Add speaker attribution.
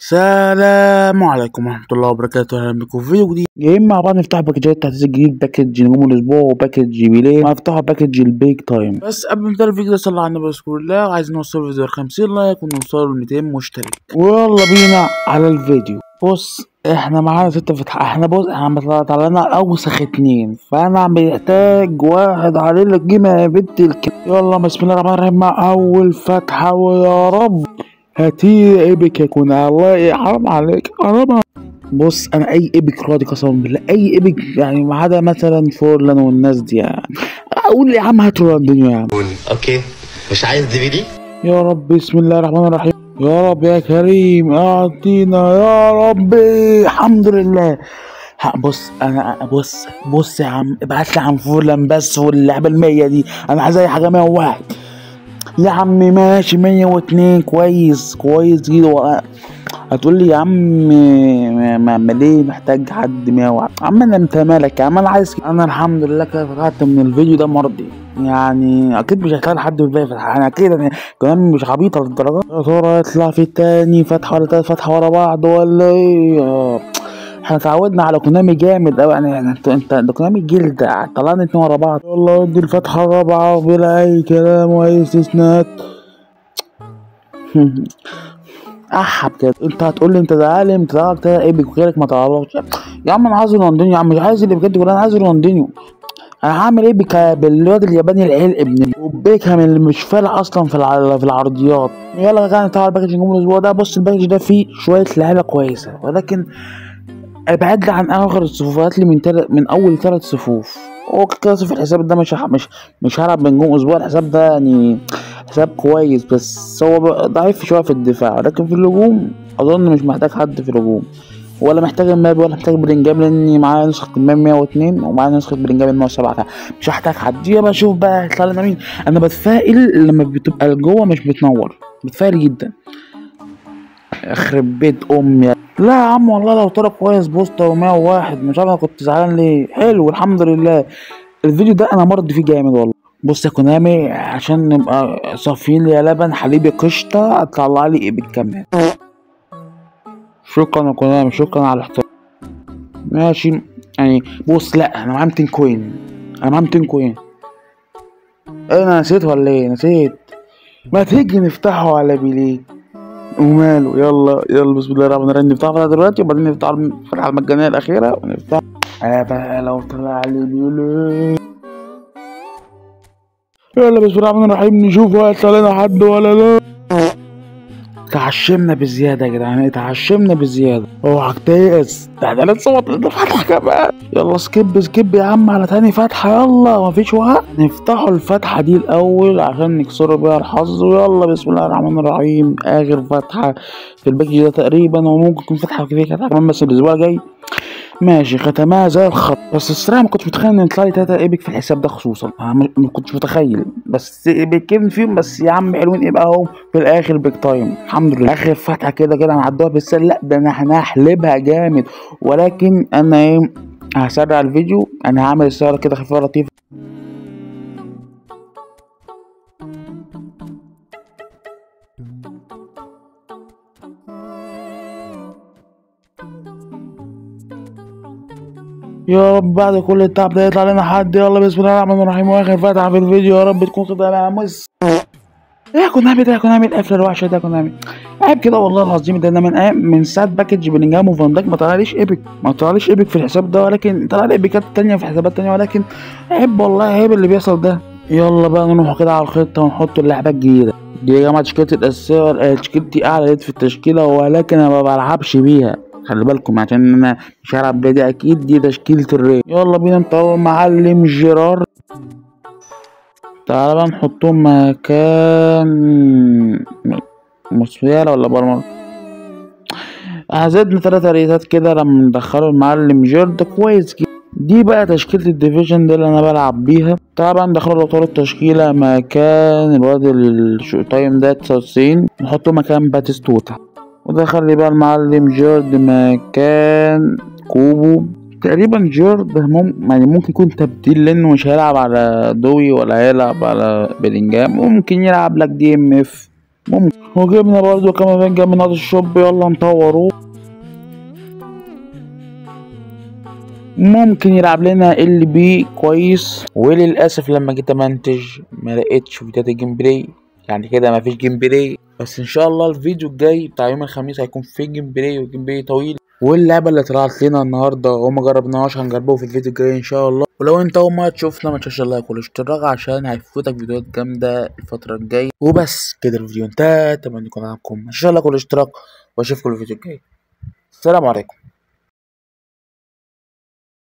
Speaker 1: السلام عليكم ورحمة الله وبركاته. أهلا بكم في فيديو جديد. جايين مع بعض نفتح باكجات تحديث جديد، باكج نجوم الأسبوع وباكج بيليه، هنفتحوا باكج البيج تايم. بس قبل ما نبدأ الفيديو ده صلى على النبي بذكر الله، وعايزين نوصل الفيديو 50 لايك ونوصل ل 200 مشترك، ويلا بينا على الفيديو. بص احنا معانا 6 فتحات، احنا طلع لنا اوسخ 2، فانا محتاج واحد عليه الجيمة يا بنت يلا بسم الله الرحمن الرحيم مع اول فتحة، ويا رب هاتيه ايبك يكون الله حرام عليك حرام. بص انا اي ايبك راضي قسما بالله، اي ايبك يعني ما عدا مثلا فورلان والناس دي يعني. اقول يا عم هات رونالدينيو يا عم.
Speaker 2: اوكي مش عايز DVD.
Speaker 1: يا رب بسم الله الرحمن الرحيم، يا رب يا كريم اعطينا يا ربي الحمد لله. بص انا بص يا عم ابعت لي عن فورلان بس، واللعبه ال100 دي انا عايز اي حاجه 101 يا عم. ماشي 102 كويس جدا. هتقول لي يا عم ليه محتاج حد 101؟ عم انت مالك يا عم، انا عايز انا الحمد لله كده فتحت من الفيديو ده مرضي يعني. اكيد مش هتلاقي حد في الباقي فتح، انا اكيد يعني كمان مش عبيطه للدرجه. يا ترى يطلع في التاني فتحه ولا تلات فتحه ورا بعض ولا ايه؟ احنا اتعودنا على كونامي جامد اوي يعني. انت ده كونامي جلد طلعنا 2 ورا بعض. يلا ادي الفتحه الرابعه بلا اي كلام واي استثناءات. احب كده. انت هتقول لي انت ده عالم، انت ده ايبك وغيرك ما تعرفش يا عم. انا عايز رونالدينيو يا عم، مش عايز اللي بجد، انا عايز رونالدينيو. انا هعمل ايه بالواد الياباني العيل ابن وبيكهام اللي مش فالح اصلا في العرضيات. يلا كده تعالى باكج نجوم الاسبوع ده. بص الباكج ده فيه شويه لعيبه كويسه، ولكن ابعد لي عن اخر الصفوف، هات لي من اول 3 صفوف. هو كده في الحساب ده مش هلعب بنجوم اسبوع. الحساب ده يعني حساب كويس، بس هو ضعيف شويه في الدفاع، لكن في الهجوم اظن مش محتاج حد في الهجوم، ولا محتاج الماب ولا محتاج بلينجهام، لاني معايا نسخه الماب 102 ومعايا نسخه بلينجهام 107، مش هحتاج حد. يبقى اشوف بقى هيطلع لنا مين. انا بتفائل لما بتبقى جوه مش بتنور، بتفائل جدا. يخرب بيت امي. لا يا عم والله لو طلع كويس بوستر و101 مش عارف انا كنت زعلان ليه. حلو الحمد لله. الفيديو ده انا مرضي فيه جامد والله. بص يا كونامي عشان نبقى صافيين يا لبن حليبي قشطه اطلع لي ايبك كمان. شكرا يا كونامي، شكرا على الاحترام. ماشي يعني. بص لا انا معايا 200 كوين، انا معايا 200 كوين. ايه انا نسيت ولا ايه؟ نسيت. ما تيجي نفتحه على بيليه وماله. يلا بسم الله الرحمن الرحيم. نفتحها دلوقتي وبعدين نفتح الفتحة المجانية الأخيرة ونفتح. بقى لو طلع لي بيقول يلا بسم الله الرحمن الرحيم نشوف هيطلع لنا حد ولا لا. اتعشمنا بزيادة يا جدعان، اتعشمنا بزيادة. اوعى تيأس، ده احنا لسه فتحة كمان. يلا سكيب يا عم على تاني فتحة، يلا مفيش وقت. نفتحوا الفتحة دي الأول عشان نكسروا بيها الحظ. ويلا بسم الله الرحمن الرحيم. آخر فتحة في الباكج ده تقريبا، وممكن تكون فتحة كمان بس الأسبوع الجاي. ماشي ختمها زي الخط. بس الصراحه ما كنتش متخيل ان يطلع لي 3 ايبك في الحساب ده خصوصا، انا ما كنتش متخيل، بس ايبكين فيهم بس يا عم حلوين. ايه بقى اهو في الاخر بيج تايم الحمد لله. اخر فتحه كده هنعدوها بالسهل. لا ده انا هنحلبها جامد، ولكن انا ايه هسرع الفيديو. انا هعمل السياره كده خفيفه لطيفه. يا رب بعد كل التعب ده يطلع لنا حد. يلا بسم الله الرحمن الرحيم. واخر فتحه في الفيديو، يا رب تكون خدها لامس. ايه كنا نعمل قفله الوحشه ده. كنا نعمل عيب كده والله العظيم. ده انا من ساعه باكج بلينجهام وفان دايك ما طلعليش ايبك في الحساب ده، ولكن طلع لي ايبكات تانية في حسابات تانية، ولكن عيب والله، عيب اللي بيحصل ده. يلا بقى نروح كده على الخطه ونحط اللعبه الجديده دي يا جماعه. تشكيلتي الاساسيه تشكيلتي اعلى ريت في التشكيله، ولكن انا ما بلعبش بيها، خلي بالكم عشان انا مش هلعب بيها دي. اكيد دي تشكيله الريت. يلا بينا نطور معلم جيرار. تعالى بقى نحطهم مكان موسيالا ولا برمر. زدنا 3 ريتات كده لما ندخلوا المعلم جيرد كويس كده. دي بقى تشكيلة الديفيجن دي اللي انا بلعب بيها. تعالى بقى ندخلوا الاطوار التشكيلة مكان الواد الشو تايم ده 99، نحطه مكان باتيستوتا. ودخل بقى المعلم جيرد مكان كوبو. تقريبا جيرد يعني ممكن يكون تبديل، لانه مش هيلعب على دوي ولا هيلعب على بلينجهام، ممكن يلعب لك DMF ممكن. وجبنا برضو كامافينجا من هذا الشوب، يلا نطوروه. ممكن يلعب لنا ال بي كويس، وللاسف لما جيت امنتج ما لقيتش فيديوهات الجيم بلاي، يعني كده ما فيش جيم بلاي. بس ان شاء الله الفيديو الجاي بتاع يوم الخميس هيكون فيه جيم بلاي، وجيم بلاي طويل. واللعبه اللي طلعت لنا النهارده وما جربناهاش هنجربوها في الفيديو الجاي ان شاء الله. ولو انت اول ما تشوفنا ما تنساش اللايك والاشتراك عشان هيفوتك فيديوهات جامده الفتره الجايه. وبس كده الفيديو انتهى، اتمنى يكون عجبكم، ما تنساش اللايك والاشتراك، واشوفكم الفيديو الجاي. السلام عليكم.